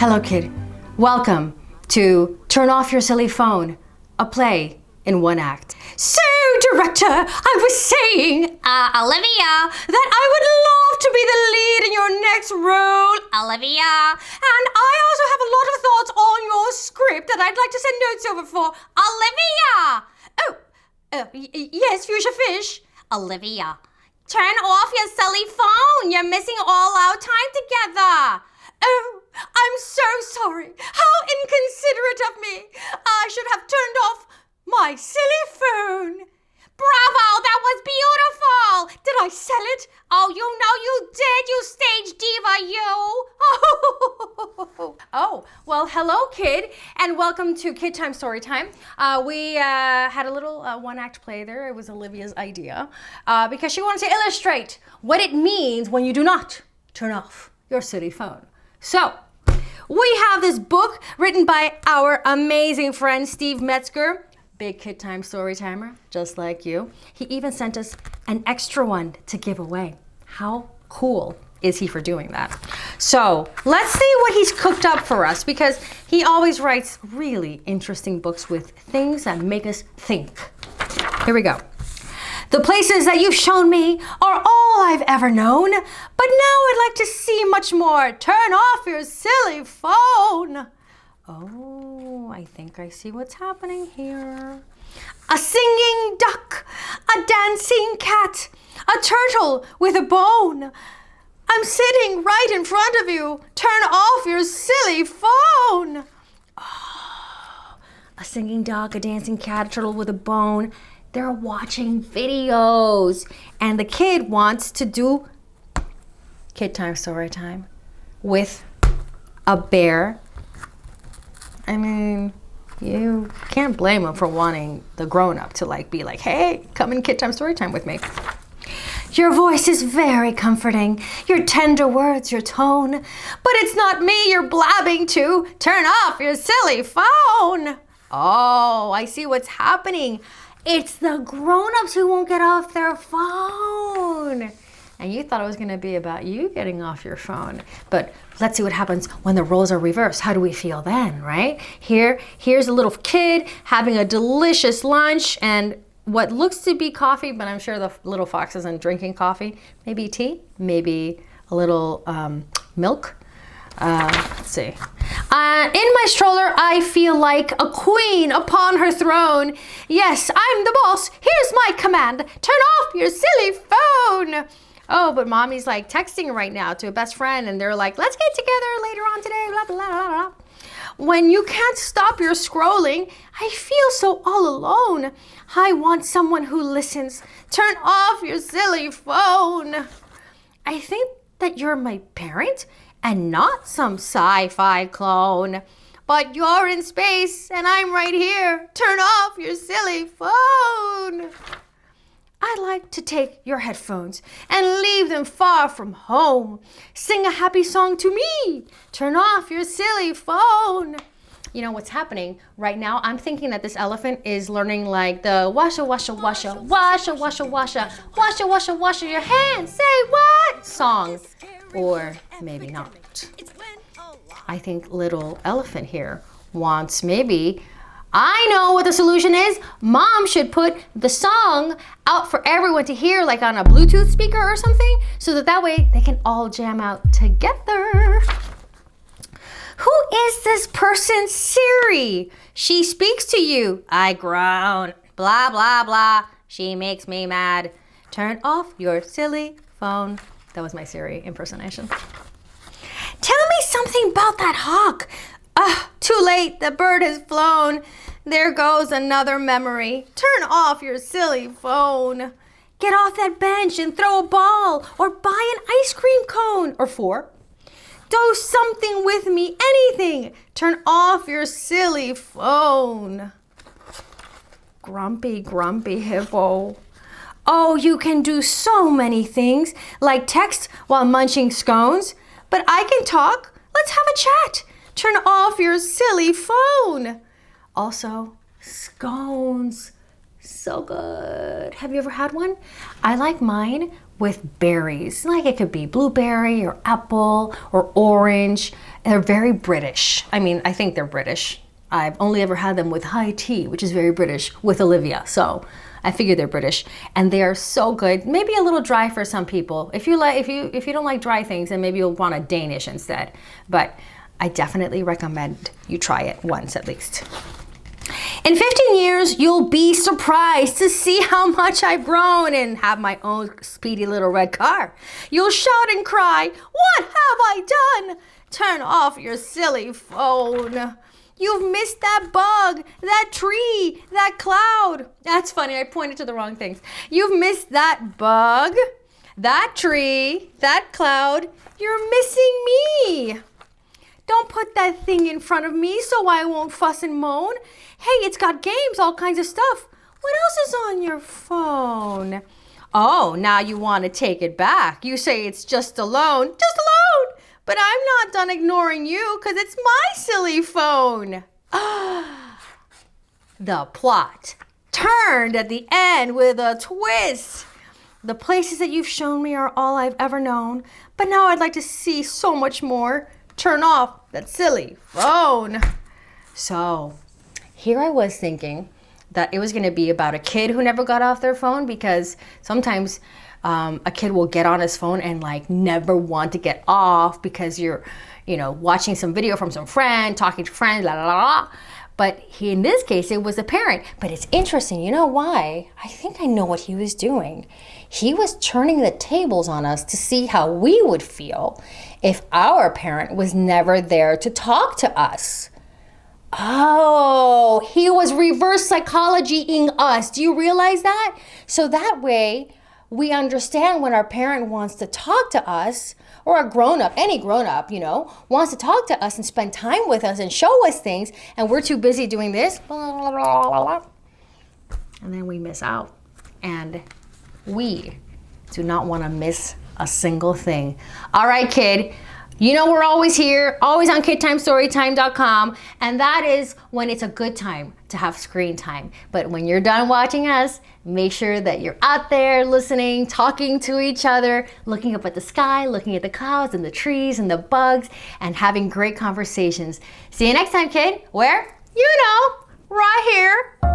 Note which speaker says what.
Speaker 1: Hello, kid. Welcome to Turn Off Your Silly Phone, a play in one act. So, director, I was saying,
Speaker 2: Olivia,
Speaker 1: that I would love to be the lead in your next role,
Speaker 2: Olivia.
Speaker 1: and I also have a lot of thoughts on your script that I'd like to send notes over for.
Speaker 2: Olivia!
Speaker 1: Yes, Fuchsia Fish.
Speaker 2: Olivia, turn off your silly phone. You're missing all our time together.
Speaker 1: Oh, I'm so sorry. How inconsiderate of me. I should have turned off my silly phone.
Speaker 2: Bravo, that was beautiful.
Speaker 1: Did I sell it?
Speaker 2: Oh, you know you did, you stage diva, you.
Speaker 1: Oh, well, hello, kid, and welcome to KidTime StoryTime. We had a little one-act play there. It was Olivia's idea because she wanted to illustrate what it means when you do not turn off your silly phone. So, we have this book written by our amazing friend Steve Metzger, big KidTime StoryTimer, just like you. He even sent us an extra one to give away. How cool is he for doing that? So, let's see what he's cooked up for us, because he always writes really interesting books with things that make us think. Here we go. The places that you've shown me are all I've ever known, but now I'd like to see much more. Turn off your silly phone. Oh, I think I see what's happening here. A singing duck, a dancing cat, a turtle with a bone. I'm sitting right in front of you. Turn off your silly phone. Oh, a singing dog, a dancing cat, a turtle with a bone. They're watching videos, and the kid wants to do KidTime StoryTime with a bear. I mean, you can't blame him for wanting the grown-up to be like, hey, come in KidTime StoryTime with me. Your voice is very comforting, your tender words, your tone, but it's not me you're blabbing to. Turn off your silly phone. Oh, I see what's happening. It's the grown-ups who won't get off their phone. And you thought it was going to be about you getting off your phone. But let's see what happens when the roles are reversed. How do we feel then, right? Here's a little kid having a delicious lunch and what looks to be coffee, but I'm sure the little fox isn't drinking coffee. Maybe tea, maybe a little milk. Let's see. In my stroller, I feel like a queen upon her throne. Yes, I'm the boss. Here's my command. Turn off your silly phone. Oh, but mommy's texting right now to a best friend, and they're like, let's get together later on today, blah, blah, blah, blah. When you can't stop your scrolling, I feel so all alone. I want someone who listens. Turn off your silly phone. I think that you're my parent and not some sci-fi clone. But you're in space and I'm right here. Turn off your silly phone. I'd like to take your headphones and leave them far from home. Sing a happy song to me. Turn off your silly phone. You know what's happening right now? I'm thinking that this elephant is learning the washa, washa, washa, washa, washa, washa, washa, washa, washa your hands. Say what? Song. Or maybe not. I think little elephant here wants I know what the solution is. Mom should put the song out for everyone to hear, on a Bluetooth speaker or something, so that way they can all jam out together. Who is this person, Siri? She speaks to you. I groan. Blah, blah, blah. She makes me mad. Turn off your silly phone. That was my Siri impersonation. Tell me something about that hawk. Too late. The bird has flown. There goes another memory. Turn off your silly phone. Get off that bench and throw a ball, or buy an ice cream cone, or 4. Do something with me, anything. Turn off your silly phone. Grumpy, grumpy hippo. Oh, you can do so many things, like text while munching scones. But I can talk. Let's have a chat. Turn off your silly phone. Also, scones. So good. Have you ever had one? I like mine with berries. Like it could be blueberry or apple or orange. They're very British. I mean, I think they're British. I've only ever had them with high tea, which is very British, with Olivia. So I figure they're British, and they are so good. Maybe a little dry for some people. If you don't like dry things, then maybe you'll want a Danish instead. But I definitely recommend you try it once at least. In 15 years, you'll be surprised to see how much I've grown and have my own speedy little red car. You'll shout and cry, "What have I done?" Turn off your silly phone. You've missed that bug, that tree, that cloud. That's funny, I pointed to the wrong things. You've missed that bug, that tree, that cloud. You're missing me. Don't put that thing in front of me so I won't fuss and moan. Hey, it's got games, all kinds of stuff. What else is on your phone? Oh, now you want to take it back. You say it's just alone. Just alone. But I'm not done ignoring you because it's my silly phone. The plot turned at the end with a twist. The places that you've shown me are all I've ever known, but now I'd like to see so much more. Turn off that silly phone. So here I was thinking that it was going to be about a kid who never got off their phone, because sometimes a kid will get on his phone and like never want to get off because you're, watching some video from some friend, talking to friends, la la la. But in this case, it was a parent. But it's interesting. You know why? I think I know what he was doing. He was turning the tables on us to see how we would feel if our parent was never there to talk to us. Oh, he was reverse psychologying us. Do you realize that? So that way, we understand when our parent wants to talk to us, or a grown-up, any grown-up, wants to talk to us and spend time with us and show us things, and we're too busy doing this, blah, blah, blah, blah, blah. And then we miss out. And we do not want to miss a single thing. All right, kid. We're always here, always on KidTimeStoryTime.com, and that is when it's a good time to have screen time. But when you're done watching us, make sure that you're out there listening, talking to each other, looking up at the sky, looking at the clouds and the trees and the bugs, and having great conversations. See you next time, kid. Where? Right here.